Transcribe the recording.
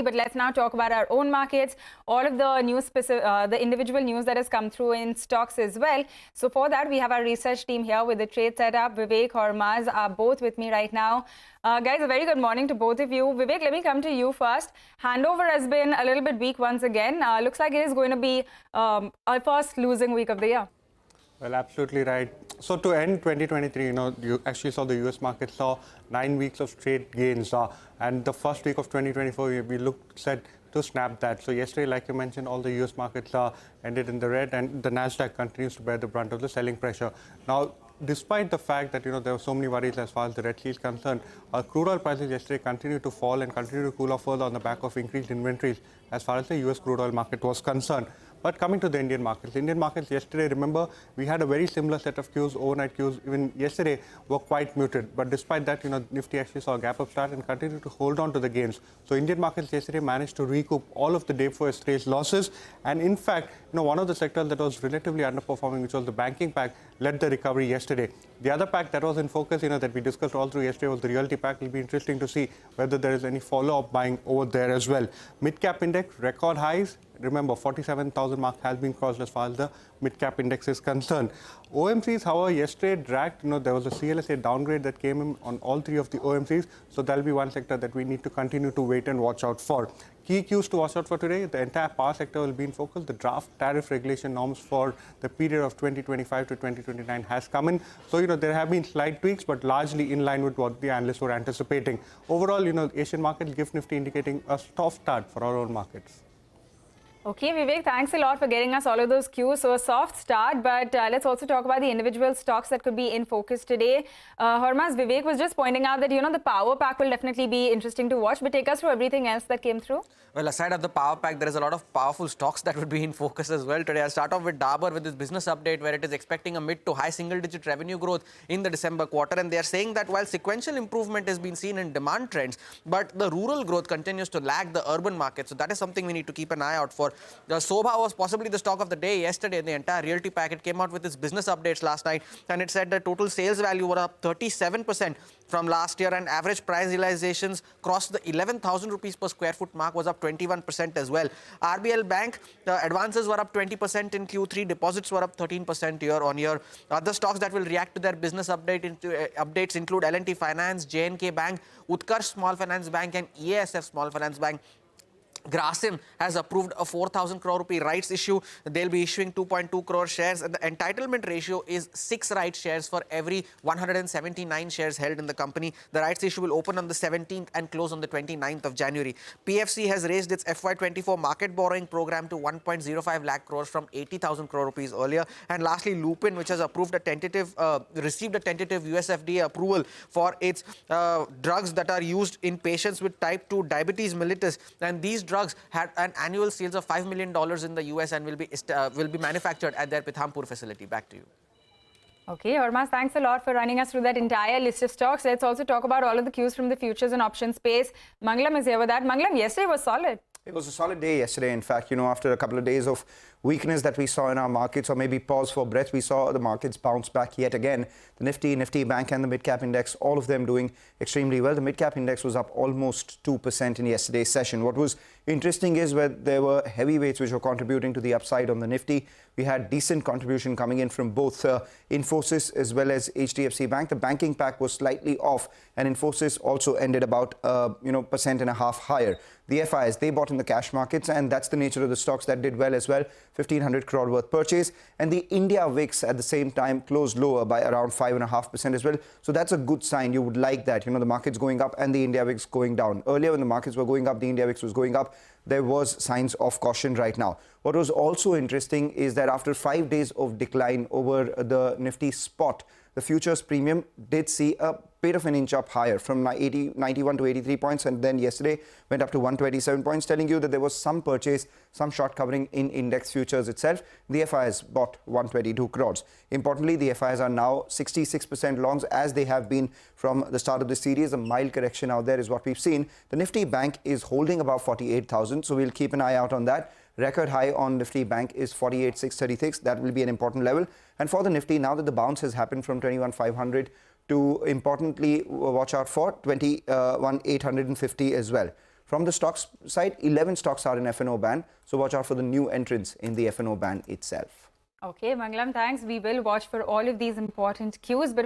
but let's now talk about our own markets, all of the news, the individual news that has come through in stocks as well. So for that, we have our research team here with the trade setup. Vivek, Hormaz are both with me right now. Guys, a very good morning to both of you. Vivek, let me come to you first. Handover has been a little bit weak once again. Looks like it is going to be our first losing week of the year. Well, absolutely right. So to end 2023, you actually saw the US market saw 9 weeks of straight gains. And the first week of 2024, we looked set to snap that. So yesterday, like you mentioned, all the US markets ended in the red, and the Nasdaq continues to bear the brunt of the selling pressure. Now, despite the fact that there were so many worries as far as the Red Sea is concerned, crude oil prices yesterday continued to fall and continued to cool off further on the back of increased inventories as far as the US crude oil market was concerned. But coming to the Indian markets yesterday, remember, we had a very similar set of cues, overnight cues, even yesterday were quite muted. But despite that, Nifty actually saw a gap up start and continued to hold on to the gains. So Indian markets yesterday managed to recoup all of the day before yesterday's losses. And in fact, one of the sectors that was relatively underperforming, which was the banking pack, led the recovery yesterday. The other pack that was in focus, that we discussed all through yesterday was the realty pack. It'll be interesting to see whether there is any follow-up buying over there as well. Mid-cap index, record highs. Remember, 47,000 mark has been crossed as far as the mid-cap index is concerned. OMCs, however, yesterday dragged. There was a CLSA downgrade that came in on all three of the OMCs. So that'll be one sector that we need to continue to wait and watch out for. Key cues to watch out for today, the entire power sector will be in focus. The draft tariff regulation norms for the period of 2025 to 2029 has come in. So, there have been slight tweaks, but largely in line with what the analysts were anticipating. Overall, Asian markets, GIFT Nifty indicating a soft start for our own markets. Okay, Vivek, thanks a lot for getting us all of those cues. So a soft start, but let's also talk about the individual stocks that could be in focus today. Hormaz, Vivek was just pointing out that, the power pack will definitely be interesting to watch, but take us through everything else that came through. Well, aside of the power pack, there is a lot of powerful stocks that would be in focus as well today. I'll start off with Dabur with this business update where it is expecting a mid to high single-digit revenue growth in the December quarter. And they are saying that while sequential improvement has been seen in demand trends, but the rural growth continues to lag the urban market. So that is something we need to keep an eye out for. The Sobha was possibly the stock of the day yesterday. The entire realty packet came out with its business updates last night, and it said the total sales value were up 37% from last year, and average price realizations crossed the 11,000 rupees per square foot mark, was up 21% as well. RBL Bank, the advances were up 20% in Q3, deposits were up 13% year on year. Other stocks that will react to their business updates include L&T Finance, J&K Bank, Utkarsh Small Finance Bank, and EASF Small Finance Bank. Grasim has approved a 4,000 crore rupee rights issue. They'll be issuing 2.2 crore shares, and the entitlement ratio is 6 rights shares for every 179 shares held in the company. The rights issue will open on the 17th and close on the 29th of January. PFC has raised its FY24 market borrowing program to 1.05 lakh crores from 80,000 crore rupees earlier. And lastly, Lupin, which has approved a received a tentative US FDA approval for its drugs that are used in patients with type 2 diabetes mellitus, and these drugs had an annual sales of $5 million in the US and will be manufactured at their Pithampur facility. Back to you. Okay, Hormaz, thanks a lot for running us through that entire list of stocks. Let's also talk about all of the cues from the futures and options space. Mangalam is here with that. Mangalam, yesterday was solid. It was a solid day yesterday. In fact, after a couple of days of weakness that we saw in our markets, or maybe pause for breath, we saw the markets bounce back yet again. The Nifty Bank and the mid-cap index, all of them doing extremely well. The mid-cap index was up almost 2% in yesterday's session. What was interesting is where there were heavyweights which were contributing to the upside on the Nifty. We had decent contribution coming in from both Infosys as well as HDFC Bank. The banking pack was slightly off, and Infosys also ended about 1.5% higher. The FIs, they bought in the cash markets, and that's the nature of the stocks that did well as well. 1,500 crore worth purchase, and the India VIX at the same time closed lower by around 5.5% as well. So that's a good sign. You would like that, the market's going up and the India VIX going down. Earlier when the markets were going up, the India VIX was going up. There was signs of caution right now. What was also interesting is that after 5 days of decline over the Nifty spot, the futures premium did see a bit of an inch up higher from 91 to 83 points, and then yesterday went up to 127 points, telling you that there was some purchase, some short covering in index futures itself. The FIs bought 122 crores. Importantly, the FIs are now 66% longs, as they have been from the start of the series. A mild correction out there is what we've seen. The Nifty Bank is holding about 48,000, so we'll keep an eye out on that. Record high on Nifty Bank is 48,636. That will be an important level. And for the Nifty, now that the bounce has happened from 21,500 to, importantly, watch out for 21,850 as well. From the stocks side, 11 stocks are in F&O ban. So watch out for the new entrants in the F&O ban itself. Okay, Mangalam, thanks. We will watch for all of these important cues. But